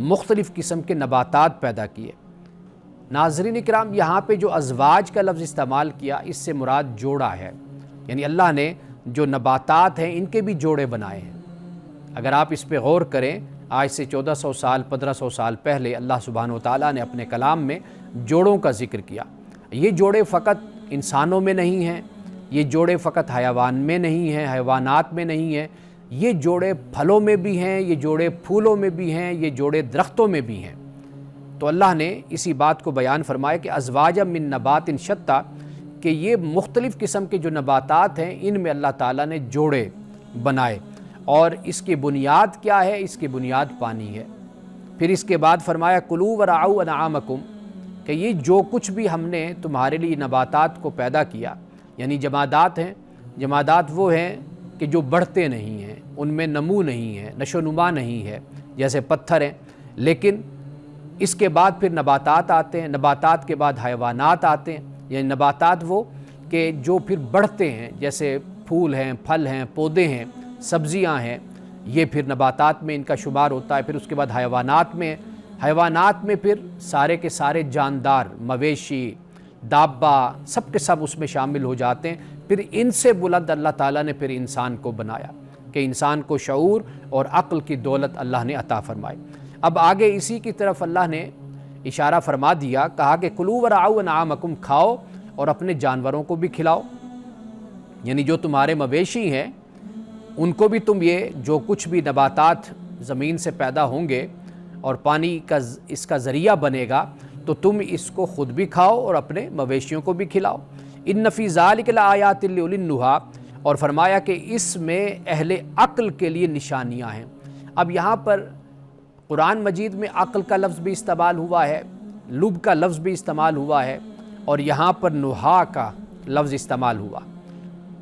مختلف قسم کے نباتات پیدا کیے۔ ناظرین کرام، یہاں پہ جو ازواج کا لفظ استعمال کیا، اس سے مراد جوڑا ہے، یعنی اللہ نے جو نباتات ہیں ان کے بھی جوڑے بنائے ہیں۔ اگر آپ اس پہ غور کریں، آج سے 1400 سال 1500 سال پہلے اللہ سبحانہ و تعالیٰ نے اپنے کلام میں جوڑوں کا ذکر کیا۔ یہ جوڑے فقط انسانوں میں نہیں ہیں، یہ جوڑے فقط حیوان میں نہیں ہیں، حیوانات میں نہیں ہیں، یہ جوڑے پھلوں میں بھی ہیں، یہ جوڑے پھولوں میں بھی ہیں، یہ جوڑے درختوں میں بھی ہیں۔ تو اللہ نے اسی بات کو بیان فرمایا کہ ازواج من نبات شتیٰ، کہ یہ مختلف قسم کے جو نباتات ہیں ان میں اللہ تعالیٰ نے جوڑے بنائے، اور اس کی بنیاد کیا ہے؟ اس کی بنیاد پانی ہے۔ پھر اس کے بعد فرمایا کلوا ورعوا انعامکم، کہ یہ جو کچھ بھی ہم نے تمہارے لیے نباتات کو پیدا کیا، یعنی جمادات ہیں، جمادات وہ ہیں کہ جو بڑھتے نہیں ہیں، ان میں نمو نہیں ہے، نشو و نما نہیں ہے، جیسے پتھر ہیں۔ لیکن اس کے بعد پھر نباتات آتے ہیں، نباتات کے بعد حیوانات آتے ہیں، یعنی نباتات وہ کہ جو پھر بڑھتے ہیں، جیسے پھول ہیں، پھل ہیں، پودے ہیں، سبزیاں ہیں، یہ پھر نباتات میں ان کا شمار ہوتا ہے۔ پھر اس کے بعد حیوانات میں پھر سارے کے سارے جاندار، مویشی، دابہ، سب کے سب اس میں شامل ہو جاتے ہیں۔ پھر ان سے بلند اللہ تعالیٰ نے پھر انسان کو بنایا کہ انسان کو شعور اور عقل کی دولت اللہ نے عطا فرمائی۔ اب آگے اسی کی طرف اللہ نے اشارہ فرما دیا، کہا کہ کلوا ورعوا انعامکم، کھاؤ اور اپنے جانوروں کو بھی کھلاؤ، یعنی جو تمہارے مویشی ہیں ان کو بھی تم یہ جو کچھ بھی نباتات زمین سے پیدا ہوں گے اور پانی کا اس کا ذریعہ بنے گا تو تم اس کو خود بھی کھاؤ اور اپنے مویشیوں کو بھی کھلاؤ۔ ان فی ذلک لآیات لأولی النہیٰ، اور فرمایا کہ اس میں اہل عقل کے لیے نشانیاں ہیں۔ اب یہاں پر قرآن مجید میں عقل کا لفظ بھی استعمال ہوا ہے، لب کا لفظ بھی استعمال ہوا ہے، اور یہاں پر نہا کا لفظ استعمال ہوا،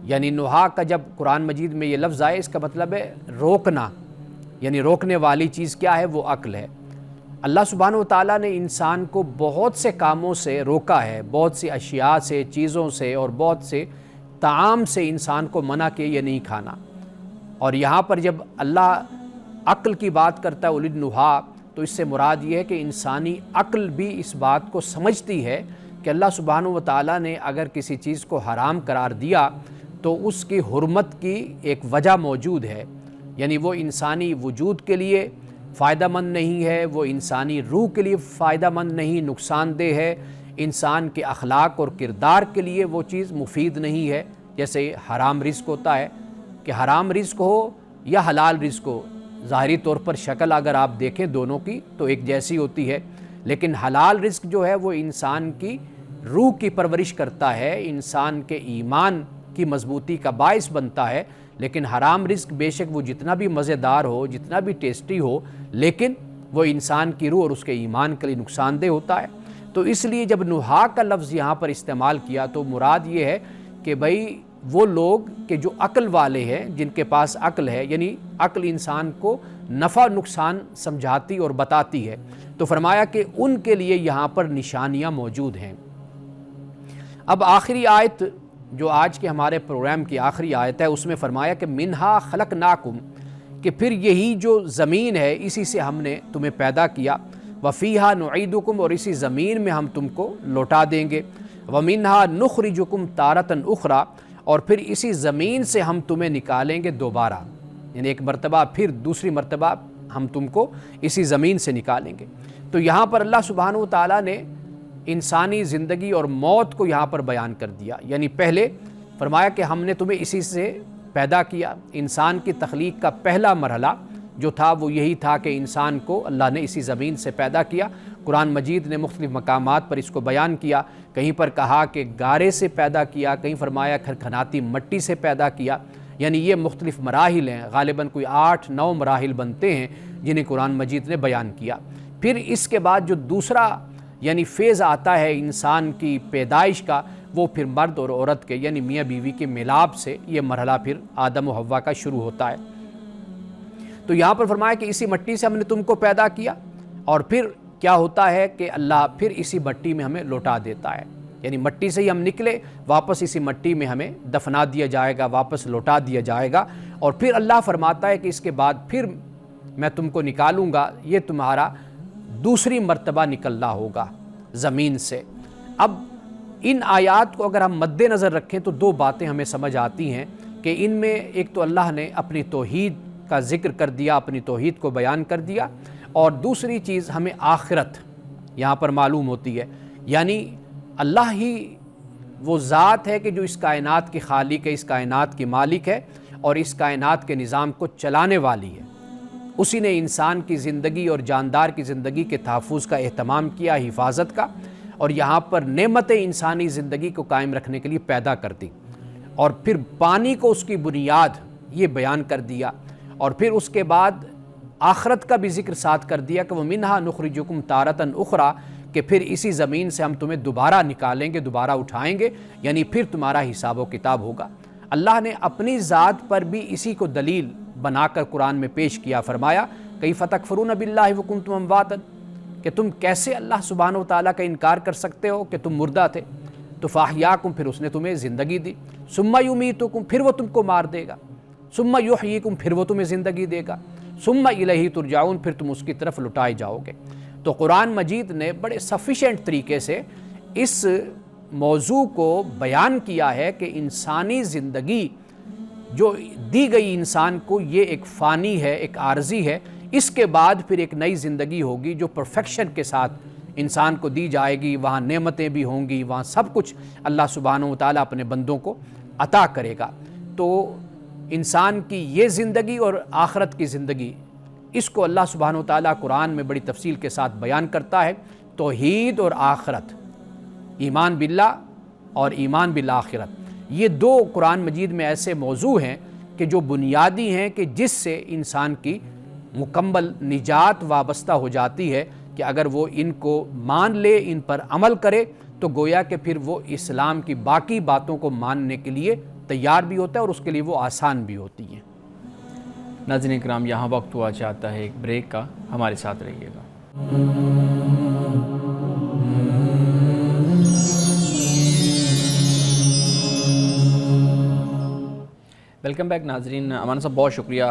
یعنی نہا کا جب قرآن مجید میں یہ لفظ آئے اس کا مطلب ہے روکنا، یعنی روکنے والی چیز کیا ہے؟ وہ عقل ہے۔ اللہ سبحانہ و تعالیٰ نے انسان کو بہت سے کاموں سے روکا ہے، بہت سی اشیاء سے، چیزوں سے، اور بہت سے طعام سے انسان کو منع کیا یہ نہیں کھانا۔ اور یہاں پر جب اللہ عقل کی بات کرتا ہے اولی النہیٰ، تو اس سے مراد یہ ہے کہ انسانی عقل بھی اس بات کو سمجھتی ہے کہ اللہ سبحانہ و تعالیٰ نے اگر کسی چیز کو حرام قرار دیا تو اس کی حرمت کی ایک وجہ موجود ہے، یعنی وہ انسانی وجود کے لیے فائدہ مند نہیں ہے، وہ انسانی روح کے لیے فائدہ مند نہیں، نقصان دہ ہے، انسان کے اخلاق اور کردار کے لیے وہ چیز مفید نہیں ہے۔ جیسے حرام رزق ہوتا ہے کہ حرام رزق ہو یا حلال رزق ہو، ظاہری طور پر شکل اگر آپ دیکھیں دونوں کی تو ایک جیسی ہوتی ہے، لیکن حلال رزق جو ہے وہ انسان کی روح کی پرورش کرتا ہے، انسان کے ایمان کی مضبوطی کا باعث بنتا ہے۔ لیکن حرام رزق بے شک وہ جتنا بھی مزیدار ہو، جتنا بھی ٹیسٹی ہو، لیکن وہ انسان کی روح اور اس کے ایمان کے لیے نقصان دہ ہوتا ہے۔ تو اس لیے جب نہا کا لفظ یہاں پر استعمال کیا تو مراد یہ ہے کہ بھئی وہ لوگ کہ جو عقل والے ہیں، جن کے پاس عقل ہے، یعنی عقل انسان کو نفع نقصان سمجھاتی اور بتاتی ہے، تو فرمایا کہ ان کے لیے یہاں پر نشانیاں موجود ہیں۔ اب آخری آیت جو آج کے ہمارے پروگرام کی آخری آیت ہے، اس میں فرمایا کہ منہا خلقناکم، کہ پھر یہی جو زمین ہے اسی سے ہم نے تمہیں پیدا کیا، وفیہا نعیدکم، اور اسی زمین میں ہم تم کو لوٹا دیں گے، ومنہا نخرجکم تارۃ اخری، اور پھر اسی زمین سے ہم تمہیں نکالیں گے دوبارہ، یعنی ایک مرتبہ پھر دوسری مرتبہ ہم تم کو اسی زمین سے نکالیں گے۔ تو یہاں پر اللہ سبحانہ و تعالیٰ نے انسانی زندگی اور موت کو یہاں پر بیان کر دیا، یعنی پہلے فرمایا کہ ہم نے تمہیں اسی سے پیدا کیا۔ انسان کی تخلیق کا پہلا مرحلہ جو تھا وہ یہی تھا کہ انسان کو اللہ نے اسی زمین سے پیدا کیا۔ قرآن مجید نے مختلف مقامات پر اس کو بیان کیا، کہیں پر کہا کہ گارے سے پیدا کیا، کہیں فرمایا کھنکھناتی مٹی سے پیدا کیا، یعنی یہ مختلف مراحل ہیں، غالباً کوئی 8-9 مراحل بنتے ہیں جنہیں قرآن مجید نے بیان کیا۔ پھر اس کے بعد جو دوسرا یعنی فیز آتا ہے انسان کی پیدائش کا، وہ پھر مرد اور عورت کے یعنی میاں بیوی کے ملاپ سے یہ مرحلہ پھر آدم و حوا کا شروع ہوتا ہے۔ تو یہاں پر فرمایا کہ اسی مٹی سے ہم نے تم کو پیدا کیا، اور پھر کیا ہوتا ہے کہ اللہ پھر اسی مٹی میں ہمیں لوٹا دیتا ہے، یعنی مٹی سے ہی ہم نکلے، واپس اسی مٹی میں ہمیں دفنا دیا جائے گا، واپس لوٹا دیا جائے گا، اور پھر اللہ فرماتا ہے کہ اس کے بعد پھر میں تم کو نکالوں گا، یہ تمہارا دوسری مرتبہ نکلنا ہوگا زمین سے۔ اب ان آیات کو اگر ہم مد نظر رکھیں تو دو باتیں ہمیں سمجھ آتی ہیں کہ ان میں ایک تو اللہ نے اپنی توحید کا ذکر کر دیا، اپنی توحید کو بیان کر دیا، اور دوسری چیز ہمیں آخرت یہاں پر معلوم ہوتی ہے، یعنی اللہ ہی وہ ذات ہے کہ جو اس کائنات کی خالق ہے، اس کائنات کی مالک ہے اور اس کائنات کے نظام کو چلانے والی ہے۔ اسی نے انسان کی زندگی اور جاندار کی زندگی کے تحفظ کا اہتمام کیا، حفاظت کا، اور یہاں پر نعمتیں انسانی زندگی کو قائم رکھنے کے لیے پیدا کر دی، اور پھر پانی کو اس کی بنیاد یہ بیان کر دیا، اور پھر اس کے بعد آخرت کا بھی ذکر ساتھ کر دیا کہ وَمِنْهَا نُخْرِجُكُمْ تَارَةً أُخْرَىٰ، کہ پھر اسی زمین سے ہم تمہیں دوبارہ نکالیں گے، دوبارہ اٹھائیں گے، یعنی پھر تمہارا حساب و کتاب ہوگا۔ اللہ نے اپنی ذات پر بھی اسی کو دلیل بنا کر قرآن میں پیش کیا، فرمایا کیف تکفرون باللہ وکنتم امواتا، کہ تم کیسے اللہ سبحانہ و تعالیٰ کا انکار کر سکتے ہو کہ تم مردہ تھے، تو فاحیاکم، پھر اس نے تمہیں زندگی دی، ثم یمیتکم، پھر وہ تم کو مار دے گا، ثم یحییکم، پھر وہ تمہیں زندگی دے گا، ثم الیہ ترجعون، پھر تم اس کی طرف لٹائے جاؤ گے۔ تو قرآن مجید نے بڑے سفیشینٹ طریقے سے اس موضوع کو بیان کیا ہے کہ انسانی زندگی جو دی گئی انسان کو یہ ایک فانی ہے، ایک عارضی ہے، اس کے بعد پھر ایک نئی زندگی ہوگی جو پرفیکشن کے ساتھ انسان کو دی جائے گی، وہاں نعمتیں بھی ہوں گی، وہاں سب کچھ اللہ سبحانہ و تعالیٰ اپنے بندوں کو عطا کرے گا۔ تو انسان کی یہ زندگی اور آخرت کی زندگی، اس کو اللہ سبحانہ و تعالیٰ قرآن میں بڑی تفصیل کے ساتھ بیان کرتا ہے۔ توحید اور آخرت، ایمان باللہ اور ایمان بالآخرت، یہ دو قرآن مجید میں ایسے موضوع ہیں کہ جو بنیادی ہیں کہ جس سے انسان کی مکمل نجات وابستہ ہو جاتی ہے کہ اگر وہ ان کو مان لے، ان پر عمل کرے، تو گویا کہ پھر وہ اسلام کی باقی باتوں کو ماننے کے لیے تیار بھی ہوتا ہے اور اس کے لیے وہ آسان بھی ہوتی ہیں۔ ناظرین کرام، یہاں وقت ہوا چاہتا ہے ایک بریک کا، ہمارے ساتھ رہیے گا۔ ویلکم بیک ناظرین۔ امان صاحب بہت شکریہ۔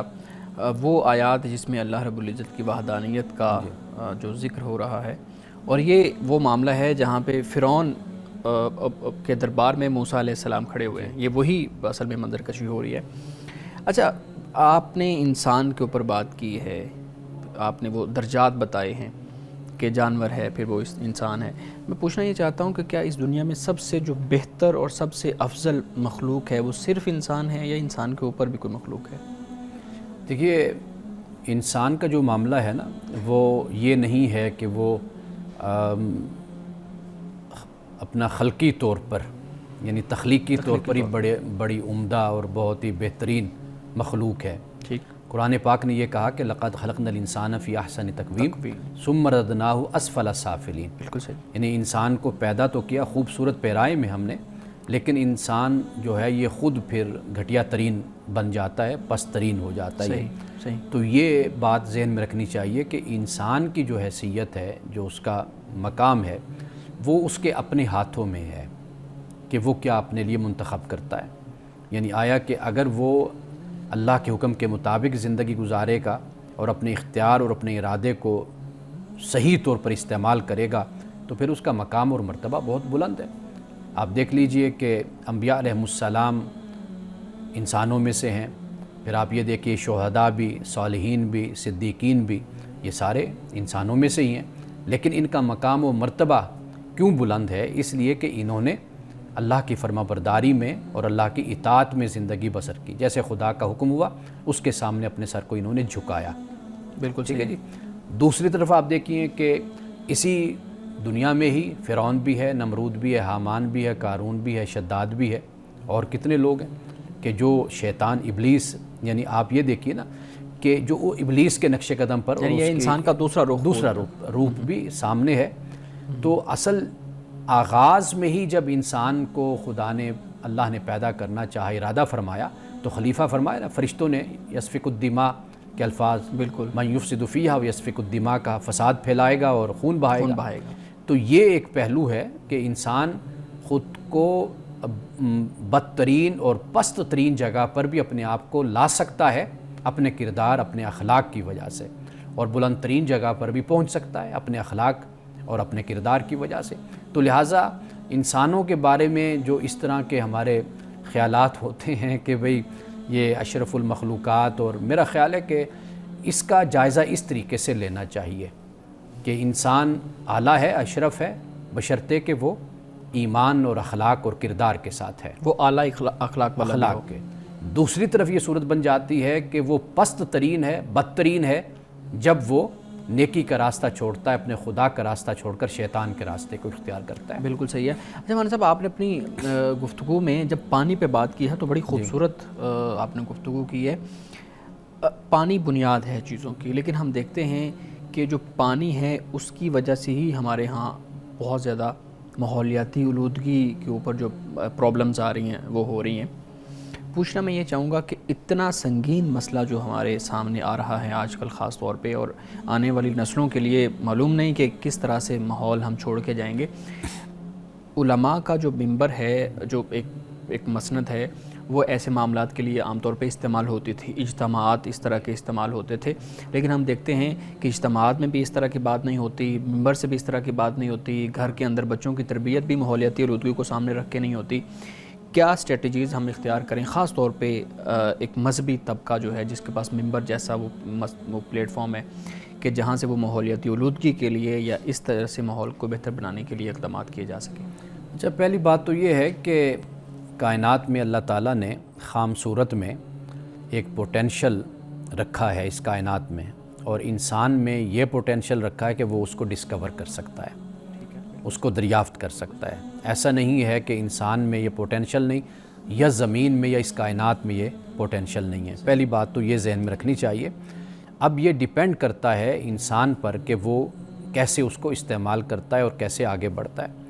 وہ آیات جس میں اللہ رب العزت کی وحدانیت کا جو ذکر ہو رہا ہے، اور یہ وہ معاملہ ہے جہاں پہ فرعون کے دربار میں موسیٰ علیہ السلام کھڑے ہوئے ہیں، یہ وہی اصل میں منظر کشی ہو رہی ہے۔ اچھا، آپ نے انسان کے اوپر بات کی ہے، آپ نے وہ درجات بتائے ہیں کہ جانور ہے، پھر وہ انسان ہے۔ میں پوچھنا یہ چاہتا ہوں کہ کیا اس دنیا میں سب سے جو بہتر اور سب سے افضل مخلوق ہے وہ صرف انسان ہے، یا انسان کے اوپر بھی کوئی مخلوق ہے؟ دیکھیے، انسان کا جو معاملہ ہے نا، وہ یہ نہیں ہے کہ وہ اپنا خلقی طور پر، یعنی تخلیقی طور پر ہی بڑی عمدہ اور بہت ہی بہترین مخلوق ہے۔ ٹھیک، قرآن پاک نے یہ کہا کہ لقد خلقنا الانسان فی احسن تقویم ثم رددناہ اسفل سافلین، بالکل صحیح۔ یعنی انسان کو پیدا تو کیا خوبصورت پیرائے میں ہم نے، لیکن انسان جو ہے یہ خود پھر گھٹیا ترین بن جاتا ہے، پست ترین ہو جاتا ہے۔ صحیح صحیح۔ تو یہ بات ذہن میں رکھنی چاہیے کہ انسان کی جو حیثیت ہے، جو اس کا مقام ہے، وہ اس کے اپنے ہاتھوں میں ہے کہ وہ کیا اپنے لیے منتخب کرتا ہے۔ یعنی آیا کہ اگر وہ اللہ کے حکم کے مطابق زندگی گزارے گا اور اپنے اختیار اور اپنے ارادے کو صحیح طور پر استعمال کرے گا تو پھر اس کا مقام اور مرتبہ بہت بلند ہے۔ آپ دیکھ لیجئے کہ انبیاء علیہ السلام انسانوں میں سے ہیں، پھر آپ یہ دیکھیے شہداء بھی، صالحین بھی، صدیقین بھی، یہ سارے انسانوں میں سے ہی ہیں، لیکن ان کا مقام و مرتبہ کیوں بلند ہے؟ اس لیے کہ انہوں نے اللہ کی فرما برداری میں اور اللہ کی اطاعت میں زندگی بسر کی، جیسے خدا کا حکم ہوا اس کے سامنے اپنے سر کو انہوں نے جھکایا۔ بالکل ٹھیک ہے جی۔ دوسری طرف آپ دیکھیے کہ اسی دنیا میں ہی فرعون بھی ہے، نمرود بھی ہے، حامان بھی ہے، قارون بھی ہے، شداد بھی ہے، اور کتنے لوگ ہیں کہ جو شیطان ابلیس، یعنی آپ یہ دیکھیے نا کہ جو وہ ابلیس کے نقش قدم پر، یعنی یہ انسان کا دوسرا روپ بھی سامنے ہے۔ تو اصل آغاز میں ہی جب انسان کو خدا نے، اللہ نے پیدا کرنا چاہا، ارادہ فرمایا، تو خلیفہ فرمایا نا، فرشتوں نے یسفک الدماء کے الفاظ، بالکل، من یفسد فیہا ویسفک الدماء کا، فساد پھیلائے گا اور خون بہائے گا۔ تو یہ ایک پہلو ہے کہ انسان خود کو بدترین اور پست ترین جگہ پر بھی اپنے آپ کو لا سکتا ہے اپنے کردار، اپنے اخلاق کی وجہ سے، اور بلند ترین جگہ پر بھی پہنچ سکتا ہے اپنے اخلاق اور اپنے کردار کی وجہ سے۔ تو لہٰذا انسانوں کے بارے میں جو اس طرح کے ہمارے خیالات ہوتے ہیں کہ بھئی یہ اشرف المخلوقات، اور میرا خیال ہے کہ اس کا جائزہ اس طریقے سے لینا چاہیے کہ انسان اعلیٰ ہے، اشرف ہے، بشرطے کہ وہ ایمان اور اخلاق اور کردار کے ساتھ ہے، وہ اعلیٰ اخلاق والا بھی ہو۔ اخلاق کے۔ دوسری طرف یہ صورت بن جاتی ہے کہ وہ پست ترین ہے، بدترین ہے جب وہ نیکی کا راستہ چھوڑتا ہے، اپنے خدا کا راستہ چھوڑ کر شیطان کے راستے کو اختیار کرتا ہے۔ بالکل صحیح ہے۔ اچھا مولانا صاحب، آپ نے اپنی گفتگو میں جب پانی پہ بات کی ہے تو بڑی خوبصورت آپ نے گفتگو کی ہے۔ پانی بنیاد ہے چیزوں کی، لیکن ہم دیکھتے ہیں کہ جو پانی ہے اس کی وجہ سے ہی ہمارے ہاں بہت زیادہ ماحولیاتی آلودگی کے اوپر جو پرابلمز آ رہی ہیں وہ ہو رہی ہیں۔ پوچھنا میں یہ چاہوں گا کہ اتنا سنگین مسئلہ جو ہمارے سامنے آ رہا ہے آج کل خاص طور پہ، اور آنے والی نسلوں کے لیے معلوم نہیں کہ کس طرح سے ماحول ہم چھوڑ کے جائیں گے، علماء کا جو منبر ہے، جو ایک مسند ہے، وہ ایسے معاملات کے لیے عام طور پہ استعمال ہوتی تھی، اجتماعات اس طرح کے استعمال ہوتے تھے، لیکن ہم دیکھتے ہیں کہ اجتماعات میں بھی اس طرح کی بات نہیں ہوتی، منبر سے بھی اس طرح کی بات نہیں ہوتی، گھر کے اندر بچوں کی تربیت بھی ماحولیاتی آلودگی کو سامنے رکھ کے نہیں ہوتی۔ کیا اسٹریٹجیز ہم اختیار کریں، خاص طور پہ ایک مذہبی طبقہ جو ہے جس کے پاس منبر جیسا وہ پلیٹ فارم ہے کہ جہاں سے وہ ماحولیاتی آلودگی کے لیے یا اس طرح سے ماحول کو بہتر بنانے کے لیے اقدامات کیے جا سکیں؟ اچھا، پہلی بات تو یہ ہے کہ کائنات میں اللہ تعالیٰ نے خام صورت میں ایک پوٹینشل رکھا ہے اس کائنات میں، اور انسان میں یہ پوٹینشل رکھا ہے کہ وہ اس کو ڈسکور کر سکتا ہے، اس کو دریافت کر سکتا ہے۔ ایسا نہیں ہے کہ انسان میں یہ پوٹینشل نہیں، یا زمین میں یا اس کائنات میں یہ پوٹینشل نہیں ہے۔ پہلی بات تو یہ ذہن میں رکھنی چاہیے۔ اب یہ ڈیپینڈ کرتا ہے انسان پر کہ وہ کیسے اس کو استعمال کرتا ہے اور کیسے آگے بڑھتا ہے۔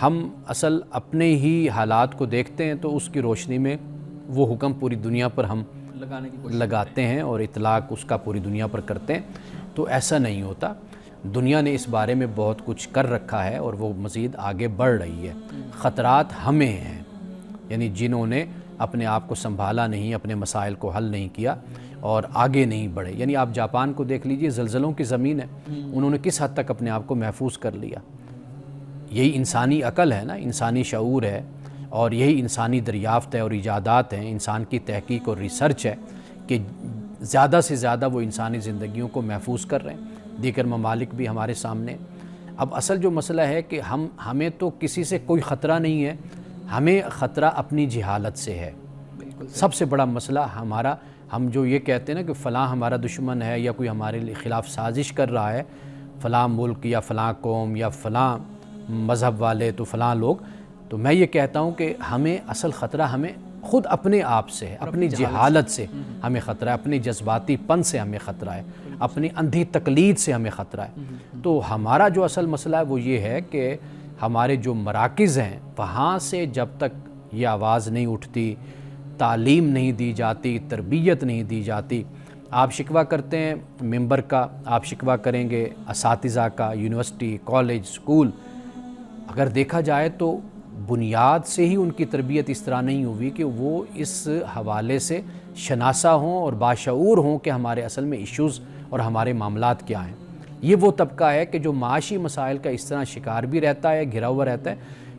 ہم اصل اپنے ہی حالات کو دیکھتے ہیں تو اس کی روشنی میں وہ حکم پوری دنیا پر ہم لگاتے ہیں اور اطلاق اس کا پوری دنیا پر کرتے ہیں، تو ایسا نہیں ہوتا۔ دنیا نے اس بارے میں بہت کچھ کر رکھا ہے اور وہ مزید آگے بڑھ رہی ہے۔ خطرات ہمیں ہیں، یعنی جنہوں نے اپنے آپ کو سنبھالا نہیں، اپنے مسائل کو حل نہیں کیا اور آگے نہیں بڑھے۔ یعنی آپ جاپان کو دیکھ لیجئے، زلزلوں کی زمین ہے، انہوں نے کس حد تک اپنے آپ کو محفوظ کر لیا۔ یہی انسانی عقل ہے نا، انسانی شعور ہے، اور یہی انسانی دریافت ہے اور ایجادات ہیں، انسان کی تحقیق اور ریسرچ ہے کہ زیادہ سے زیادہ وہ انسانی زندگیوں کو محفوظ کر رہے ہیں۔ دیگر ممالک بھی ہمارے سامنے۔ اب اصل جو مسئلہ ہے کہ ہمیں تو کسی سے کوئی خطرہ نہیں ہے، ہمیں خطرہ اپنی جہالت سے ہے۔ سب سے بڑا مسئلہ ہمارا، ہم جو یہ کہتے ہیں نا کہ فلاں ہمارا دشمن ہے یا کوئی ہمارے خلاف سازش کر رہا ہے، فلاں ملک یا فلاں قوم یا فلاں مذہب والے، تو فلاں لوگ، تو میں یہ کہتا ہوں کہ ہمیں اصل خطرہ ہمیں خود اپنے آپ سے ہے، اپنی جہالت سے ہمیں خطرہ ہے، اپنی جذباتی پن سے ہمیں خطرہ ہے، اپنی اندھی تقلید سے ہمیں خطرہ ہے۔ تو ہمارا جو اصل مسئلہ ہے وہ یہ ہے کہ ہمارے جو مراکز ہیں وہاں سے جب تک یہ آواز نہیں اٹھتی، تعلیم نہیں دی جاتی، تربیت نہیں دی جاتی۔ آپ شکوہ کرتے ہیں ممبر کا، آپ شکوہ کریں گے اساتذہ کا، یونیورسٹی، کالج، سکول، اگر دیکھا جائے تو بنیاد سے ہی ان کی تربیت اس طرح نہیں ہوئی کہ وہ اس حوالے سے شناسا ہوں اور باشعور ہوں کہ ہمارے اصل میں ایشوز اور ہمارے معاملات کیا ہیں۔ یہ وہ طبقہ ہے کہ جو معاشی مسائل کا اس طرح شکار بھی رہتا ہے، گھرا ہوا رہتا ہے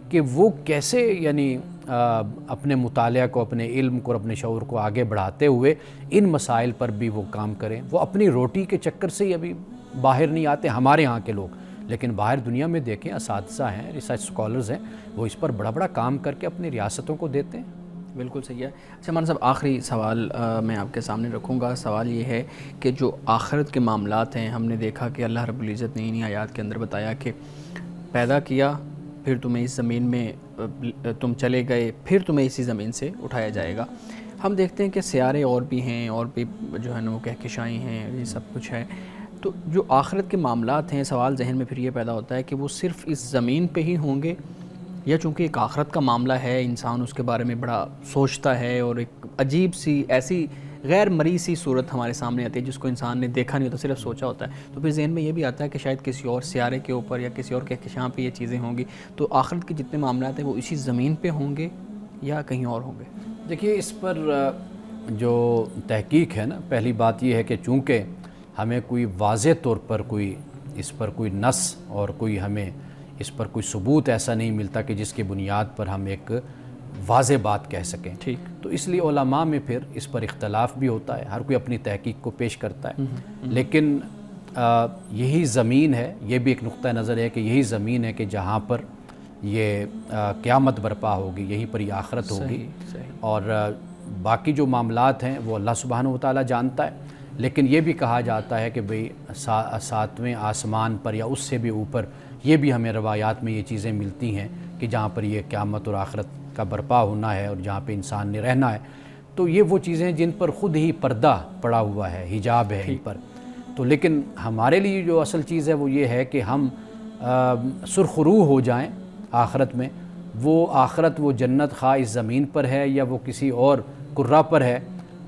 کہ وہ کیسے یعنی اپنے مطالعہ کو، اپنے علم کو اور اپنے شعور کو آگے بڑھاتے ہوئے ان مسائل پر بھی وہ کام کریں۔ وہ اپنی روٹی کے چکر سے ہی ابھی باہر نہیں آتے ہمارے ہاں کے لوگ، لیکن باہر دنیا میں دیکھیں اساتذہ ہیں، ریسرچ سکولرز ہیں، وہ اس پر بڑا بڑا کام کر کے اپنی ریاستوں کو دیتے ہیں۔ بالکل صحیح ہے۔ اچھا مولانا صاحب، آخری سوال میں آپ کے سامنے رکھوں گا۔ سوال یہ ہے کہ جو آخرت کے معاملات ہیں، ہم نے دیکھا کہ اللہ رب العزت نے انہی آیات کے اندر بتایا کہ پیدا کیا، پھر تمہیں اس زمین میں تم چلے گئے، پھر تمہیں اسی زمین سے اٹھایا جائے گا۔ ہم دیکھتے ہیں کہ سیارے اور بھی ہیں، اور بھی جو ہے نا وہ کہکشائیں ہیں، یہ سب کچھ ہے۔ تو جو آخرت کے معاملات ہیں، سوال ذہن میں پھر یہ پیدا ہوتا ہے کہ وہ صرف اس زمین پہ ہی ہوں گے، یا چونکہ ایک آخرت کا معاملہ ہے، انسان اس کے بارے میں بڑا سوچتا ہے، اور ایک عجیب سی ایسی غیر مرئی سی صورت ہمارے سامنے آتی ہے جس کو انسان نے دیکھا نہیں ہوتا، صرف سوچا ہوتا ہے، تو پھر ذہن میں یہ بھی آتا ہے کہ شاید کسی اور سیارے کے اوپر یا کسی اور کہکشاں پہ یہ چیزیں ہوں گی۔ تو آخرت کے جتنے معاملات ہیں وہ اسی زمین پہ ہوں گے یا کہیں اور ہوں گے؟ دیکھیے، اس پر جو تحقیق ہے نا، پہلی بات یہ ہے کہ چونکہ ہمیں کوئی واضح طور پر کوئی اس پر کوئی نص اور کوئی ہمیں اس پر کوئی ثبوت ایسا نہیں ملتا کہ جس کی بنیاد پر ہم ایک واضح بات کہہ سکیں. ٹھیک. تو اس لیے علماء میں پھر اس پر اختلاف بھی ہوتا ہے, ہر کوئی اپنی تحقیق کو پیش کرتا ہے. لیکن یہی زمین ہے, یہ بھی ایک نقطہ نظر ہے کہ یہی زمین ہے کہ جہاں پر یہ قیامت برپا ہوگی, یہیں پر یہ آخرت ہوگی. اور باقی جو معاملات ہیں وہ اللہ سبحانہ و تعالیٰ جانتا ہے. لیکن یہ بھی کہا جاتا ہے کہ بھئی ساتویں آسمان پر یا اس سے بھی اوپر یہ بھی ہمیں روایات میں یہ چیزیں ملتی ہیں کہ جہاں پر یہ قیامت اور آخرت کا برپا ہونا ہے اور جہاں پہ انسان نے رہنا ہے. تو یہ وہ چیزیں ہیں جن پر خود ہی پردہ پڑا ہوا ہے, حجاب ہے ان پر. تو لیکن ہمارے لیے جو اصل چیز ہے وہ یہ ہے کہ ہم سرخرو ہو جائیں آخرت میں. وہ آخرت, وہ جنت خواہ اس زمین پر ہے یا وہ کسی اور کرہ پر ہے,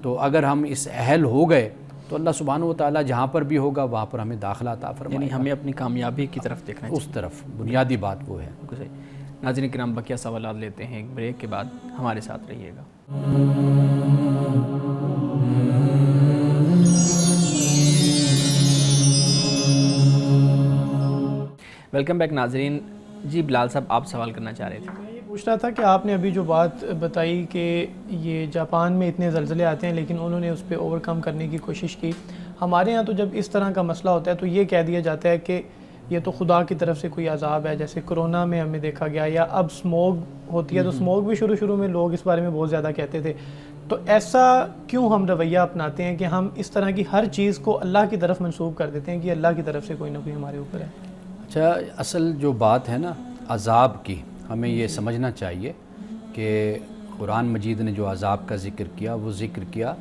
تو اگر ہم اس اہل ہو گئے تو اللہ سبحانہ و تعالیٰ جہاں پر بھی ہوگا وہاں پر ہمیں داخلہ عطا فرمائے. یعنی ہمیں اپنی کامیابی کی طرف دیکھنا ہے, اس طرف بنیادی بات وہ ہے. ناظرین کرام, بقیہ سوالات لیتے ہیں ایک بریک کے بعد, ہمارے ساتھ رہیے گا. ویلکم بیک ناظرین. جی بلال صاحب, آپ سوال کرنا چاہ رہے تھے. میں یہ پوچھ رہا تھا کہ آپ نے ابھی جو بات بتائی کہ یہ جاپان میں اتنے زلزلے آتے ہیں لیکن انہوں نے اس پہ اوور کم کرنے کی کوشش کی. ہمارے یہاں تو جب اس طرح کا مسئلہ ہوتا ہے تو یہ کہہ دیا جاتا ہے کہ یہ تو خدا کی طرف سے کوئی عذاب ہے, جیسے کرونا میں ہمیں دیکھا گیا, یا اب سموگ ہوتی ہے تو سموگ بھی شروع میں لوگ اس بارے میں بہت زیادہ کہتے تھے. تو ایسا کیوں ہم رویہ اپناتے ہیں کہ ہم اس طرح کی ہر چیز کو اللہ کی طرف منسوب کر دیتے ہیں کہ اللہ کی طرف سے کوئی نہ کوئی ہمارے اوپر ہے؟ اچھا, اصل جو بات ہے نا عذاب کی, ہمیں یہ سمجھنا چاہیے کہ قرآن مجید نے جو عذاب کا ذکر کیا وہ ذکر کیا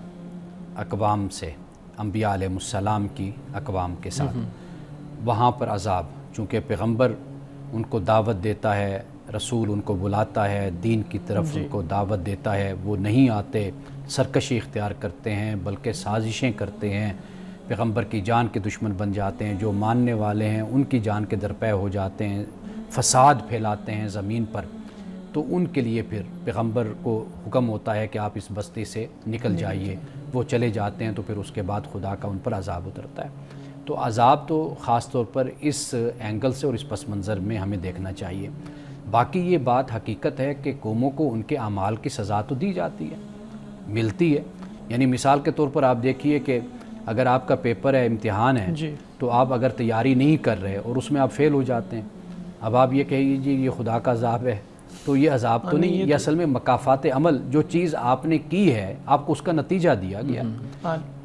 اقوام سے, انبیاء علیہ السلام کی اقوام کے ساتھ. وہاں پر عذاب, چونکہ پیغمبر ان کو دعوت دیتا ہے, رسول ان کو بلاتا ہے, دین کی طرف ان کو دعوت دیتا ہے, وہ نہیں آتے, سرکشی اختیار کرتے ہیں بلکہ سازشیں کرتے ہیں, پیغمبر کی جان کے دشمن بن جاتے ہیں, جو ماننے والے ہیں ان کی جان کے درپے ہو جاتے ہیں, فساد پھیلاتے ہیں زمین پر. تو ان کے لیے پھر پیغمبر کو حکم ہوتا ہے کہ آپ اس بستی سے نکل جائیے. وہ چلے جاتے ہیں تو پھر اس کے بعد خدا کا ان پر عذاب اترتا ہے. تو عذاب تو خاص طور پر اس اینگل سے اور اس پس منظر میں ہمیں دیکھنا چاہیے. باقی یہ بات حقیقت ہے کہ قوموں کو ان کے اعمال کی سزا تو دی جاتی ہے, ملتی ہے. یعنی مثال کے طور پر آپ دیکھیے کہ اگر آپ کا پیپر ہے, امتحان ہے, تو آپ اگر تیاری نہیں کر رہے اور اس میں آپ فیل ہو جاتے ہیں, اب آپ یہ کہیے جی یہ خدا کا عذاب ہے, تو یہ عذاب تو نہیں, یہ اصل میں مکافات عمل, جو چیز آپ نے کی ہے آپ کو اس کا نتیجہ دیا گیا.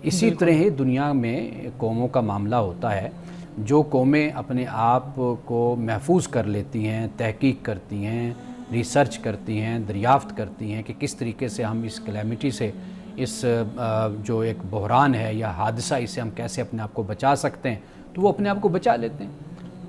اسی طرح ہی دنیا میں قوموں کا معاملہ ہوتا ہے. جو قومیں اپنے آپ کو محفوظ کر لیتی ہیں, تحقیق کرتی ہیں, ریسرچ کرتی ہیں, دریافت کرتی ہیں کہ کس طریقے سے ہم اس کلیمٹی سے, اس جو ایک بحران ہے یا حادثہ, اسے ہم کیسے اپنے آپ کو بچا سکتے ہیں, تو وہ اپنے آپ کو بچا لیتے ہیں.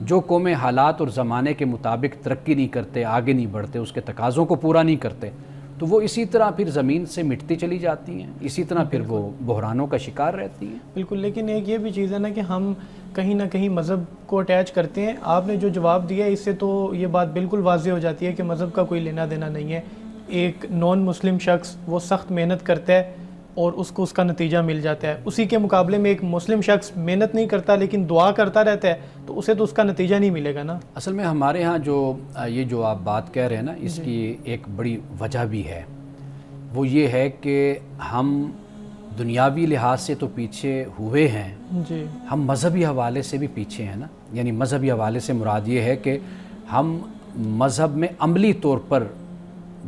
جو قومیں حالات اور زمانے کے مطابق ترقی نہیں کرتے, آگے نہیں بڑھتے, اس کے تقاضوں کو پورا نہیں کرتے, تو وہ اسی طرح پھر زمین سے مٹتی چلی جاتی ہیں, اسی طرح پھر وہ بحرانوں کا شکار رہتی ہیں. بالکل. لیکن ایک یہ بھی چیز ہے نا کہ ہم کہیں نہ کہیں مذہب کو اٹیچ کرتے ہیں. آپ نے جو جواب دیا اس سے تو یہ بات بالکل واضح ہو جاتی ہے کہ مذہب کا کوئی لینا دینا نہیں ہے. ایک نان مسلم شخص وہ سخت محنت کرتا ہے اور اس کو اس کا نتیجہ مل جاتا ہے. اسی کے مقابلے میں ایک مسلم شخص محنت نہیں کرتا لیکن دعا کرتا رہتا ہے تو اسے تو اس کا نتیجہ نہیں ملے گا نا. اصل میں ہمارے ہاں جو یہ جو آپ بات کہہ رہے ہیں نا, اس کی ایک بڑی وجہ بھی ہے. وہ یہ ہے کہ ہم دنیاوی لحاظ سے تو پیچھے ہوئے ہیں, ہم مذہبی حوالے سے بھی پیچھے ہیں نا. یعنی مذہبی حوالے سے مراد یہ ہے کہ ہم مذہب میں عملی طور پر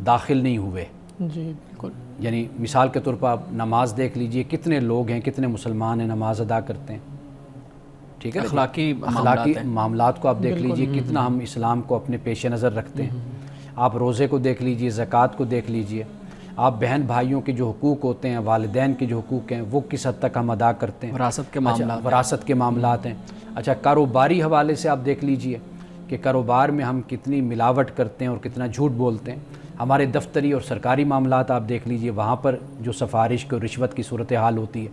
داخل نہیں ہوئے. جی بالکل. یعنی مثال کے طور پر آپ نماز دیکھ لیجئے, کتنے لوگ ہیں, کتنے مسلمان ہیں نماز ادا کرتے ہیں, ٹھیک ہے, اخلاقی معاملات کو آپ دیکھ لیجئے, کتنا ہم اسلام کو اپنے پیش نظر رکھتے ہیں. آپ روزے کو دیکھ لیجئے, زکوٰۃ کو دیکھ لیجئے, آپ بہن بھائیوں کے جو حقوق ہوتے ہیں, والدین کے جو حقوق ہیں, وہ کس حد تک ہم ادا کرتے ہیں. وراثت کے معاملات ہیں. اچھا, کاروباری حوالے سے آپ دیکھ لیجئے کہ کاروبار میں ہم کتنی ملاوٹ کرتے ہیں اور کتنا جھوٹ بولتے ہیں. ہمارے دفتری اور سرکاری معاملات آپ دیکھ لیجئے, وہاں پر جو سفارش کو رشوت کی صورتحال ہوتی ہے.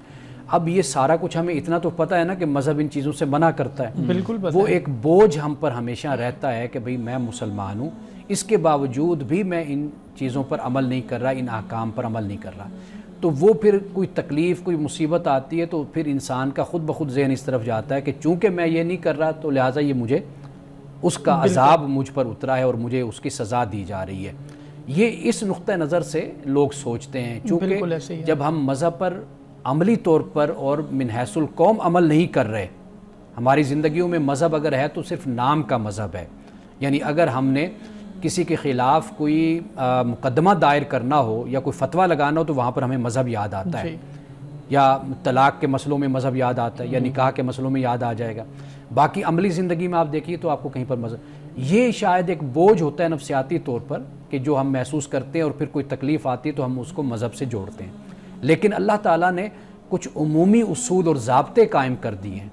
اب یہ سارا کچھ ہمیں اتنا تو پتہ ہے نا کہ مذہب ان چیزوں سے منع کرتا ہے. بالکل. وہ ایک بوجھ ہم پر ہمیشہ رہتا ہے کہ بھئی میں مسلمان ہوں, اس کے باوجود بھی میں ان چیزوں پر عمل نہیں کر رہا، ان احکام پر عمل نہیں کر رہا، تو وہ پھر کوئی تکلیف کوئی مصیبت آتی ہے تو پھر انسان کا خود بخود ذہن اس طرف جاتا ہے کہ چونکہ میں یہ نہیں کر رہا تو لہٰذا یہ مجھے اس کا عذاب مجھ پر اترا ہے اور مجھے اس کی سزا دی جا رہی ہے۔ یہ اس نقطہ نظر سے لوگ سوچتے ہیں، چونکہ جب ہم مذہب پر عملی طور پر اور من حیث القوم عمل نہیں کر رہے، ہماری زندگیوں میں مذہب اگر ہے تو صرف نام کا مذہب ہے، یعنی اگر ہم نے کسی کے خلاف کوئی مقدمہ دائر کرنا ہو یا کوئی فتویٰ لگانا ہو تو وہاں پر ہمیں مذہب یاد آتا ہے، یا طلاق کے مسئلوں میں مذہب یاد آتا ہے، یا نکاح کے مسئلوں میں یاد آ جائے گا۔ باقی عملی زندگی میں آپ دیکھیے تو آپ کو کہیں پر مذہب، یہ شاید ایک بوجھ ہوتا ہے نفسیاتی طور پر کہ جو ہم محسوس کرتے ہیں اور پھر کوئی تکلیف آتی ہے تو ہم اس کو مذہب سے جوڑتے ہیں، لیکن اللہ تعالیٰ نے کچھ عمومی اصول اور ضابطے قائم کر دیے ہیں۔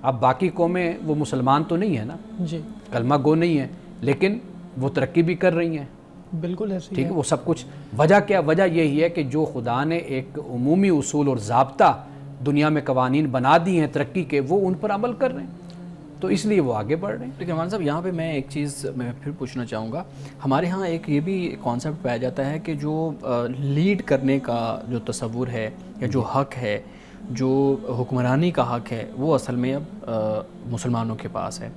اب باقی قومیں وہ مسلمان تو نہیں ہیں نا، جی کلمہ گو نہیں ہیں، لیکن وہ ترقی بھی کر رہی ہیں، بالکل ایسے ٹھیک ہے، وہ سب کچھ وجہ کیا؟ وجہ یہی ہے کہ جو خدا نے ایک عمومی اصول اور ضابطہ دنیا میں قوانین بنا دی ہیں ترقی کے، وہ ان پر عمل کر رہے ہیں، تو اس لیے وہ آگے بڑھ رہے ہیں۔ لیکن عمران صاحب یہاں پہ میں ایک چیز میں پھر پوچھنا چاہوں گا، ہمارے ہاں ایک یہ بھی کانسیپٹ پایا جاتا ہے کہ جو لیڈ کرنے کا جو تصور ہے یا جو حق ہے، جو حکمرانی کا حق ہے، وہ اصل میں اب مسلمانوں کے پاس ہے،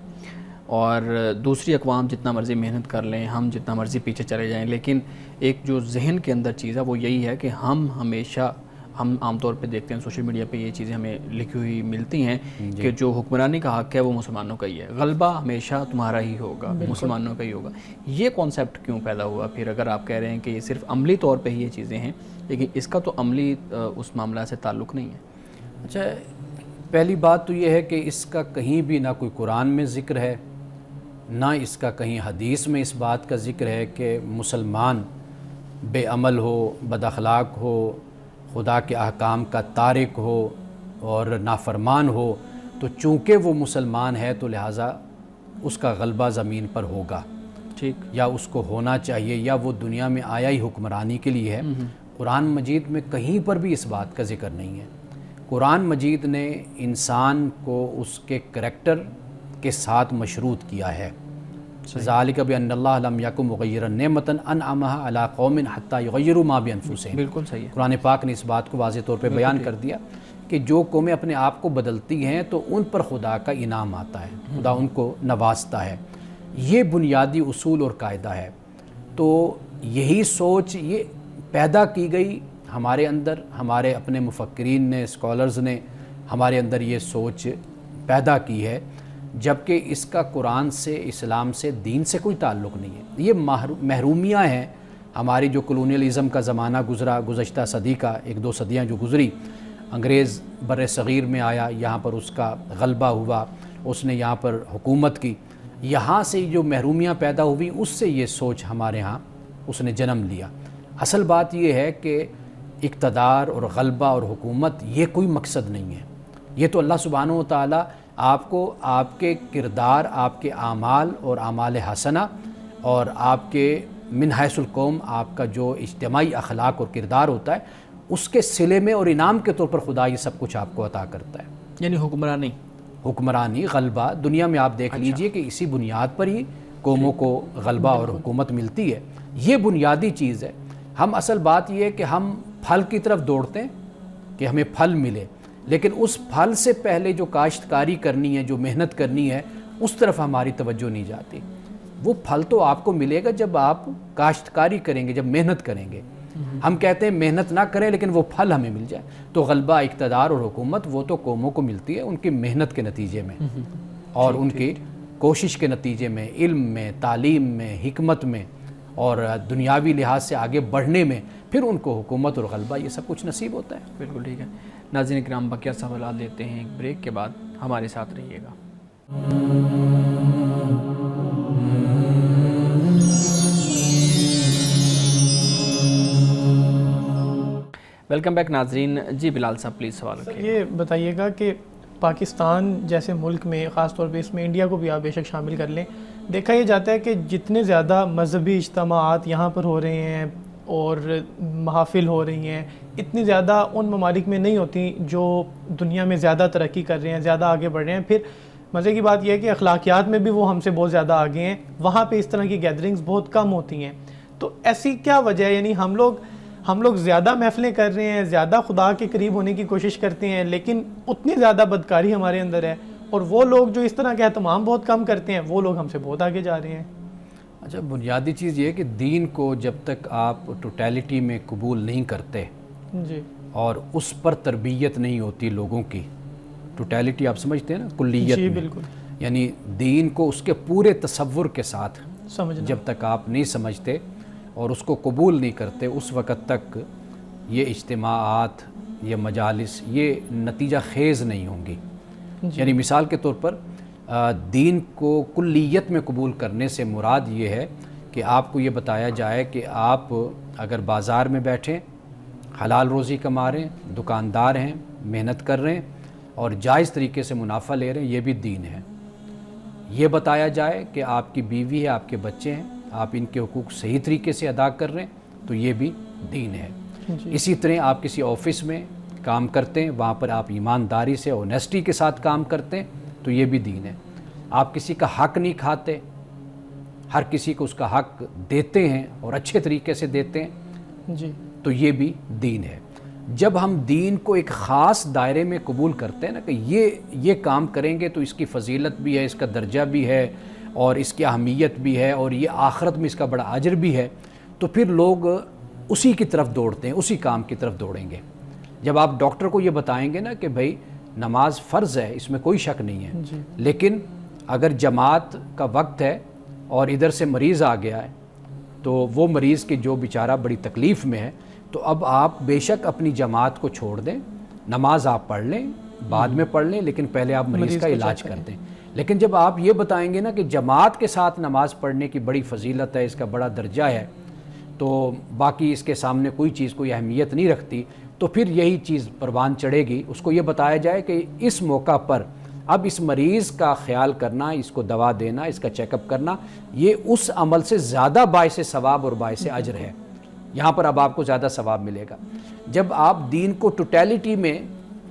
اور دوسری اقوام جتنا مرضی محنت کر لیں، ہم جتنا مرضی پیچھے چلے جائیں، لیکن ایک جو ذہن کے اندر چیز ہے وہ یہی ہے کہ ہم ہمیشہ، ہم عام طور پہ دیکھتے ہیں سوشل میڈیا پہ یہ چیزیں ہمیں لکھی ہوئی ملتی ہیں کہ جو حکمرانی کا حق ہے وہ مسلمانوں کا ہی ہے، غلبہ ہمیشہ تمہارا ہی ہوگا، مسلمانوں کا ہی ہوگا۔ یہ کانسیپٹ کیوں پیدا ہوا پھر، اگر آپ کہہ رہے ہیں کہ یہ صرف عملی طور پہ ہی یہ چیزیں ہیں، لیکن اس کا تو عملی اس معاملہ سے تعلق نہیں ہے؟ اچھا، پہلی بات تو یہ ہے کہ اس کا کہیں بھی نہ کوئی قرآن میں ذکر ہے، نہ اس کا کہیں حدیث میں اس بات کا ذکر ہے کہ مسلمان بے عمل ہو، بد اخلاق ہو، خدا کے احکام کا تارک ہو اور نافرمان ہو تو چونکہ وہ مسلمان ہے تو لہٰذا اس کا غلبہ زمین پر ہوگا، ٹھیک، یا اس کو ہونا چاہیے، یا وہ دنیا میں آیا ہی حکمرانی کے لیے ہے۔ قرآن مجید میں کہیں پر بھی اس بات کا ذکر نہیں ہے۔ قرآن مجید نے انسان کو اس کے کریکٹر کے ساتھ مشروط کیا ہے، ذالک بأن اللہ لم یکن مغیرا نعمتا انعمها علی قوم حتی یغیروا ما بانفسہم۔ بالکل صحیح ہے۔ قرآن پاک نے اس بات کو واضح طور پہ بیان کر دیا کہ جو قومیں اپنے آپ کو بدلتی ہیں تو ان پر خدا کا انعام آتا ہے، خدا ان کو نوازتا ہے۔ یہ بنیادی اصول اور قاعدہ ہے۔ تو یہی سوچ یہ پیدا کی گئی ہمارے اندر، ہمارے اپنے مفکرین نے، اسکالرز نے ہمارے اندر یہ سوچ پیدا کی ہے، جبکہ اس کا قرآن سے، اسلام سے، دین سے کوئی تعلق نہیں ہے۔ یہ محرومیاں ہیں ہماری، جو کلونیلزم کا زمانہ گزرا، گزشتہ صدی کا 1-2 صدیاں جو گزری، انگریز بر صغیر میں آیا، یہاں پر اس کا غلبہ ہوا، اس نے یہاں پر حکومت کی، یہاں سے جو محرومیاں پیدا ہوئی اس سے یہ سوچ ہمارے ہاں اس نے جنم لیا۔ اصل بات یہ ہے کہ اقتدار اور غلبہ اور حکومت یہ کوئی مقصد نہیں ہے، یہ تو اللہ سبحانہ و تعالیٰ آپ کو آپ کے کردار، آپ کے اعمال اور اعمال حسنہ اور آپ کے من حیث القوم آپ کا جو اجتماعی اخلاق اور کردار ہوتا ہے اس کے صلے میں اور انعام کے طور پر خدا یہ سب کچھ آپ کو عطا کرتا ہے۔ یعنی حکمرانی، غلبہ دنیا میں آپ دیکھ لیجئے کہ اسی بنیاد پر ہی قوموں کو غلبہ اور حکومت ملتی ہے، یہ بنیادی چیز ہے۔ ہم اصل بات یہ ہے کہ ہم پھل کی طرف دوڑتے ہیں کہ ہمیں پھل ملے، لیکن اس پھل سے پہلے جو کاشتکاری کرنی ہے، جو محنت کرنی ہے، اس طرف ہماری توجہ نہیں جاتی۔ وہ پھل تو آپ کو ملے گا جب آپ کاشتکاری کریں گے، جب محنت کریں گے۔ ہم کہتے ہیں محنت نہ کریں لیکن وہ پھل ہمیں مل جائے، تو غلبہ، اقتدار اور حکومت وہ تو قوموں کو ملتی ہے ان کی محنت کے نتیجے میں اور ان کی کوشش کے نتیجے میں، علم میں، تعلیم میں، حکمت میں اور دنیاوی لحاظ سے آگے بڑھنے میں، پھر ان کو حکومت اور غلبہ یہ سب کچھ نصیب ہوتا ہے۔ بالکل ٹھیک ہے۔ ناظرین کرام، بقیہ سوالات لیتے ہیں ایک بریک کے بعد، ہمارے ساتھ رہیے گا۔ ویلکم بیک ناظرین۔ جی بلال صاحب پلیز سوال رکھیے۔ یہ بتائیے گا کہ پاکستان جیسے ملک میں، خاص طور پہ اس میں انڈیا کو بھی آپ بے شک شامل کر لیں، دیکھا یہ جاتا ہے کہ جتنے زیادہ مذہبی اجتماعات یہاں پر ہو رہے ہیں اور محافل ہو رہی ہیں، اتنی زیادہ ان ممالک میں نہیں ہوتی جو دنیا میں زیادہ ترقی کر رہے ہیں، زیادہ آگے بڑھ رہے ہیں۔ پھر مزے کی بات یہ ہے کہ اخلاقیات میں بھی وہ ہم سے بہت زیادہ آگے ہیں، وہاں پہ اس طرح کی گیدرنگز بہت کم ہوتی ہیں. تو ایسی کیا وجہ ہے؟ یعنی ہم لوگ زیادہ محفلیں کر رہے ہیں، زیادہ خدا کے قریب ہونے کی کوشش کرتے ہیں، لیکن اتنی زیادہ بدکاری ہمارے اندر ہے، اور وہ لوگ جو اس طرح کا اہتمام بہت کم کرتے ہیں وہ لوگ ہم سے بہت آگے جا رہے ہیں. اچھا، بنیادی چیز یہ ہے کہ دین کو جب تک آپ ٹوٹیلٹی میں قبول نہیں کرتے جی اور اس پر تربیت نہیں ہوتی لوگوں کی، ٹوٹیلٹی آپ سمجھتے ہیں نا، کلیت جی میں، بالکل یعنی دین کو اس کے پورے تصور کے ساتھ سمجھنا. جب تک آپ نہیں سمجھتے اور اس کو قبول نہیں کرتے، اس وقت تک یہ اجتماعات، یہ مجالس، یہ نتیجہ خیز نہیں ہوں گی. یعنی مثال کے طور پر دین کو کلیت میں قبول کرنے سے مراد یہ ہے کہ آپ کو یہ بتایا جائے کہ آپ اگر بازار میں بیٹھیں، حلال روزی کما رہے ہیں، دکاندار ہیں، محنت کر رہے ہیں اور جائز طریقے سے منافع لے رہے ہیں، یہ بھی دین ہے. یہ بتایا جائے کہ آپ کی بیوی ہے، آپ کے بچے ہیں، آپ ان کے حقوق صحیح طریقے سے ادا کر رہے ہیں، تو یہ بھی دین ہے. اسی طرح آپ کسی آفس میں کام کرتے ہیں، وہاں پر آپ ایمانداری سے، اونیسٹی کے ساتھ کام کرتے ہیں، تو یہ بھی دین ہے. آپ کسی کا حق نہیں کھاتے، ہر کسی کو اس کا حق دیتے ہیں اور اچھے طریقے سے دیتے ہیں، جی تو یہ بھی دین ہے. جب ہم دین کو ایک خاص دائرے میں قبول کرتے ہیں نا کہ یہ کام کریں گے تو اس کی فضیلت بھی ہے، اس کا درجہ بھی ہے اور اس کی اہمیت بھی ہے اور یہ آخرت میں اس کا بڑا اجر بھی ہے، تو پھر لوگ اسی کی طرف دوڑتے ہیں، اسی کام کی طرف دوڑیں گے. جب آپ ڈاکٹر کو یہ بتائیں گے نا کہ بھائی نماز فرض ہے، اس میں کوئی شک نہیں ہے، لیکن اگر جماعت کا وقت ہے اور ادھر سے مریض آ گیا ہے تو وہ مریض کے جو بیچارہ بڑی تکلیف میں ہے، تو اب آپ بے شک اپنی جماعت کو چھوڑ دیں، نماز آپ پڑھ لیں، بعد میں پڑھ لیں، لیکن پہلے آپ مریض کا علاج کر دیں. لیکن جب آپ یہ بتائیں گے نا کہ جماعت کے ساتھ نماز پڑھنے کی بڑی فضیلت ہے، اس کا بڑا درجہ ہے، تو باقی اس کے سامنے کوئی چیز کوئی اہمیت نہیں رکھتی، تو پھر یہی چیز پروان چڑھے گی. اس کو یہ بتایا جائے کہ اس موقع پر اب اس مریض کا خیال کرنا، اس کو دوا دینا، اس کا چیک اپ کرنا، یہ اس عمل سے زیادہ باعث ثواب اور باعث اجر ہے. یہاں پر اب آپ کو زیادہ ثواب ملے گا. جب آپ دین کو ٹوٹیلٹی میں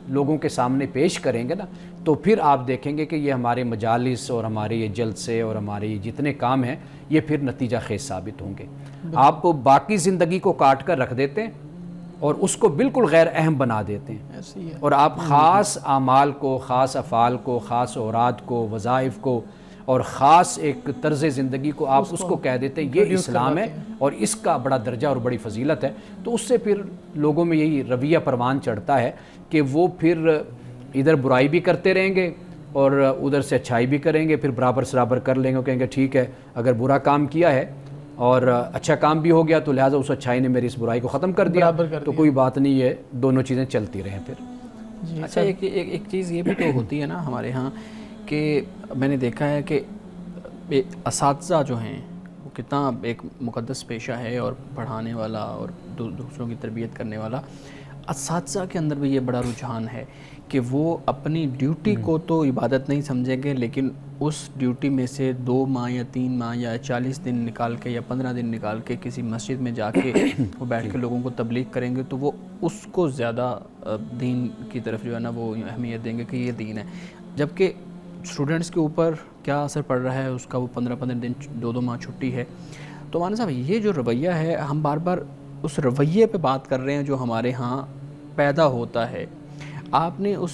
لوگوں کے سامنے پیش کریں گے نا، تو پھر آپ دیکھیں گے کہ یہ ہمارے مجالس اور ہمارے یہ جلسے اور ہمارے یہ جتنے کام ہیں، یہ پھر نتیجہ خیز ثابت ہوں گے. آپ کو باقی زندگی کو کاٹ کر رکھ دیتے ہیں اور اس کو بالکل غیر اہم بنا دیتے ہیں، اور آپ خاص اعمال کو، خاص افعال کو، خاص اوراد کو، وظائف کو اور خاص ایک طرز زندگی کو آپ اس کو کہہ دیتے ہیں یہ اسلام ہے اور اس کا بڑا درجہ اور بڑی فضیلت ہے. تو اس سے پھر لوگوں میں یہی رویہ پروان چڑھتا ہے کہ وہ پھر ادھر برائی بھی کرتے رہیں گے اور ادھر سے اچھائی بھی کریں گے، پھر برابر سرابر کر لیں گے، کہیں گے ٹھیک ہے اگر برا کام کیا ہے اور اچھا کام بھی ہو گیا تو لہٰذا اس اچھائی نے میری اس برائی کو ختم کر دیا، تو کوئی بات نہیں ہے، دونوں چیزیں چلتی رہیں پھر. اچھا، ایک چیز یہ بھی تو ہوتی ہے نا ہمارے ہاں کہ میں نے دیکھا ہے کہ اساتذہ جو ہیں وہ کتنا ایک مقدس پیشہ ہے اور پڑھانے والا اور دوسروں کی تربیت کرنے والا. اساتذہ کے اندر بھی یہ بڑا رجحان ہے کہ وہ اپنی ڈیوٹی کو تو عبادت نہیں سمجھیں گے، لیکن اس ڈیوٹی میں سے 2 ماہ یا 3 ماہ یا 40 دن نکال کے یا 15 دن نکال کے کسی مسجد میں جا کے وہ بیٹھ کے لوگوں کو تبلیغ کریں گے، تو وہ اس کو زیادہ دین کی طرف جو ہے نا وہ اہمیت دیں گے کہ یہ دین ہے. جبکہ اسٹوڈنٹس کے اوپر کیا اثر پڑ رہا ہے اس کا، وہ 15 دن 2 ماہ چھٹی ہے. تو مولانا صاحب یہ جو رویہ ہے، ہم بار بار اس رویے پہ بات کر رہے ہیں جو ہمارے ہاں پیدا ہوتا ہے. آپ نے اس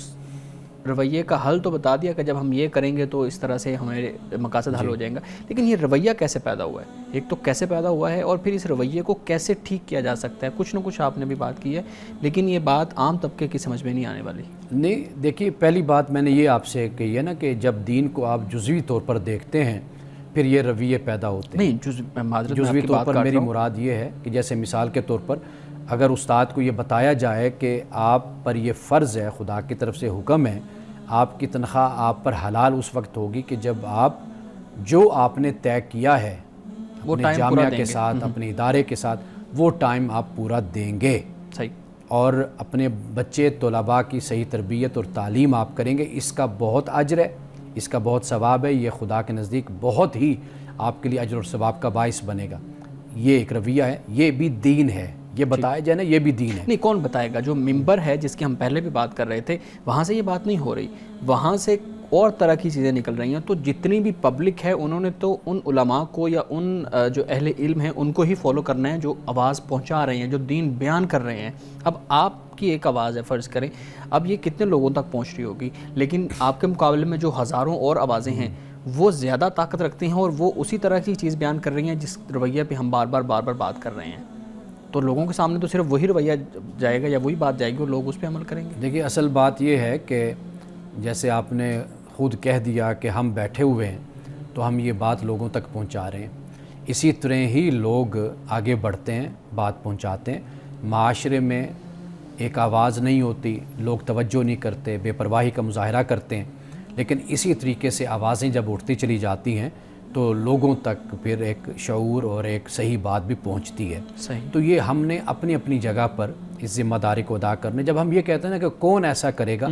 رویے کا حل تو بتا دیا کہ جب ہم یہ کریں گے تو اس طرح سے ہمارے مقاصد حل ہو جائیں گا، لیکن یہ رویہ کیسے پیدا ہوا ہے؟ ایک تو کیسے پیدا ہوا ہے اور پھر اس رویے کو کیسے ٹھیک کیا جا سکتا ہے؟ کچھ نہ کچھ آپ نے بھی بات کی ہے، لیکن یہ بات عام طبقے کی سمجھ میں نہیں آنے والی. نہیں، دیکھیے پہلی بات میں نے یہ آپ سے کہی ہے نا کہ جب دین کو آپ جزوی طور پر دیکھتے ہیں پھر یہ رویے پیدا ہوتے ہیں. نہیں، جزوی طور پر میری مراد یہ ہے کہ جیسے مثال کے طور پر اگر استاد کو یہ بتایا جائے کہ آپ پر یہ فرض ہے، خدا کی طرف سے حکم ہے، آپ کی تنخواہ آپ پر حلال اس وقت ہوگی کہ جب آپ جو آپ نے طے کیا ہے اپنے جامعہ کے ساتھ، اپنے ادارے کے ساتھ، وہ ٹائم آپ پورا دیں گے، صحیح، اور اپنے بچے طلباء کی صحیح تربیت اور تعلیم آپ کریں گے. اس کا بہت اجر ہے، اس کا بہت ثواب ہے، یہ خدا کے نزدیک بہت ہی آپ کے لیے اجر اور ثواب کا باعث بنے گا. یہ ایک رویہ ہے، یہ بھی دین ہے، یہ بتایا جائے نا یہ بھی دین ہے. نہیں، کون بتائے گا؟ جو ممبر ہے جس کی ہم پہلے بھی بات کر رہے تھے، وہاں سے یہ بات نہیں ہو رہی. وہاں سے اور طرح کی چیزیں نکل رہی ہیں. تو جتنی بھی پبلک ہے انہوں نے تو ان علماء کو یا ان جو اہل علم ہیں ان کو ہی فالو کرنا ہے جو آواز پہنچا رہے ہیں, جو دین بیان کر رہے ہیں. اب آپ کی ایک آواز ہے, فرض کریں اب یہ کتنے لوگوں تک پہنچ رہی ہوگی, لیکن آپ کے مقابلے میں جو ہزاروں اور آوازیں ہیں وہ زیادہ طاقت رکھتی ہیں اور وہ اسی طرح کی چیز بیان کر رہی ہیں جس رویہ پہ ہم بار بار بات کر رہے ہیں. تو لوگوں کے سامنے تو صرف وہی رویہ جائے گا یا وہی بات جائے گی اور لوگ اس پہ عمل کریں گے. دیکھیے اصل بات یہ ہے کہ جیسے آپ نے خود کہہ دیا کہ ہم بیٹھے ہوئے ہیں تو ہم یہ بات لوگوں تک پہنچا رہے ہیں, اسی طرح ہی لوگ آگے بڑھتے ہیں, بات پہنچاتے ہیں. معاشرے میں ایک آواز نہیں ہوتی, لوگ توجہ نہیں کرتے, بے پرواہی کا مظاہرہ کرتے ہیں, لیکن اسی طریقے سے آوازیں جب اٹھتی چلی جاتی ہیں تو لوگوں تک پھر ایک شعور اور ایک صحیح بات بھی پہنچتی ہے. صحیح. تو یہ ہم نے اپنی اپنی جگہ پر اس ذمہ داری کو ادا کرنے, جب ہم یہ کہتے ہیں نا کہ کون ایسا کرے گا,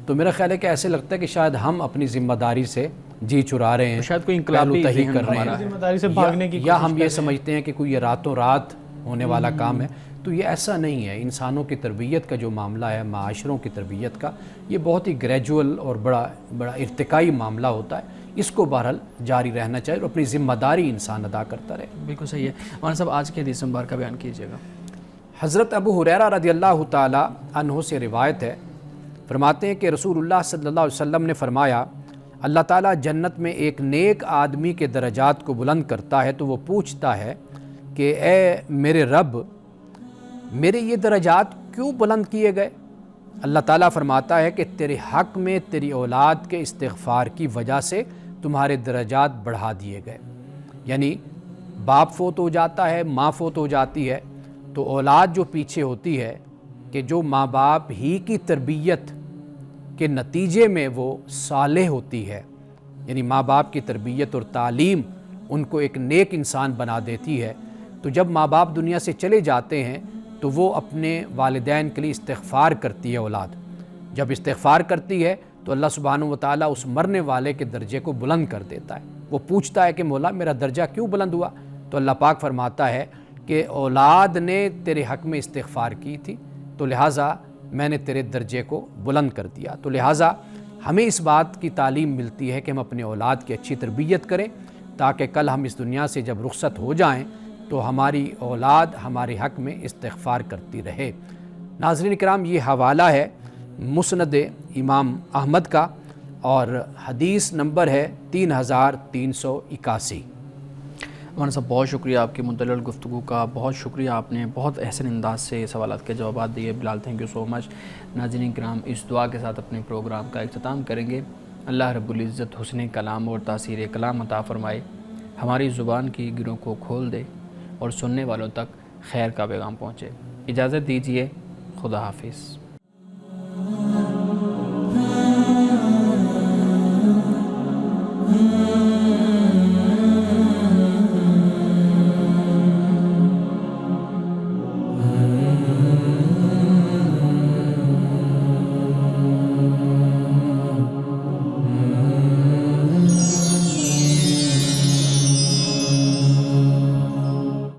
تو میرا خیال ہے کہ ایسے لگتا ہے کہ شاید ہم اپنی ذمہ داری سے جی چرا رہے ہیں, شاید کوئی انقلابی پہلو تہی ذہن کر رہے ہمارا ہیں, ذمہ داری سے بھاگنے کی یا ہم یہ سمجھتے ہیں کہ کوئی یہ راتوں رات ہونے والا کام ہے. تو یہ ایسا نہیں ہے. انسانوں کی تربیت کا جو معاملہ ہے, معاشروں کی تربیت کا, یہ بہت ہی گریجول اور بڑا ارتقائی معاملہ ہوتا ہے. اس کو بہرحال جاری رہنا چاہیے اور اپنی ذمہ داری انسان ادا کرتا رہے. بالکل صحیح ہے. مولانا صاحب آج کے حدیث مبارکہ بیان کیجیے گا. حضرت ابو ہریرہ رضی اللہ تعالی عنہ سے روایت ہے, فرماتے ہیں کہ رسول اللہ صلی اللہ علیہ وسلم نے فرمایا, اللہ تعالیٰ جنت میں ایک نیک آدمی کے درجات کو بلند کرتا ہے تو وہ پوچھتا ہے کہ اے میرے رب, میرے یہ درجات کیوں بلند کیے گئے؟ اللہ تعالیٰ فرماتا ہے کہ تیرے حق میں تیری اولاد کے استغفار کی وجہ سے تمہارے درجات بڑھا دیے گئے. یعنی باپ فوت ہو جاتا ہے, ماں فوت ہو جاتی ہے, تو اولاد جو پیچھے ہوتی ہے کہ جو ماں باپ ہی کی تربیت کے نتیجے میں وہ صالح ہوتی ہے, یعنی ماں باپ کی تربیت اور تعلیم ان کو ایک نیک انسان بنا دیتی ہے. تو جب ماں باپ دنیا سے چلے جاتے ہیں تو وہ اپنے والدین کے لیے استغفار کرتی ہے اولاد. جب استغفار کرتی ہے تو اللہ سبحانہ و تعالیٰ اس مرنے والے کے درجے کو بلند کر دیتا ہے. وہ پوچھتا ہے کہ مولا میرا درجہ کیوں بلند ہوا؟ تو اللہ پاک فرماتا ہے کہ اولاد نے تیرے حق میں استغفار کی تھی تو لہٰذا میں نے تیرے درجے کو بلند کر دیا. تو لہٰذا ہمیں اس بات کی تعلیم ملتی ہے کہ ہم اپنے اولاد کی اچھی تربیت کریں تاکہ کل ہم اس دنیا سے جب رخصت ہو جائیں تو ہماری اولاد ہمارے حق میں استغفار کرتی رہے. ناظرین کرام, یہ حوالہ ہے مسند امام احمد کا اور حدیث نمبر ہے 3381. مولانا صاحب بہت شکریہ آپ کی مدلل گفتگو کا, بہت شکریہ, آپ نے بہت احسن انداز سے سوالات کے جوابات دیے. بلال تھینک یو سو مچ. ناظرین کرام, اس دعا کے ساتھ اپنے پروگرام کا اختتام کریں گے. اللہ رب العزت حسن کلام اور تاثیر کلام عطا فرمائے, ہماری زبان کی گروں کو کھول دے اور سننے والوں تک خیر کا پیغام پہنچے. اجازت دیجیے, خدا حافظ.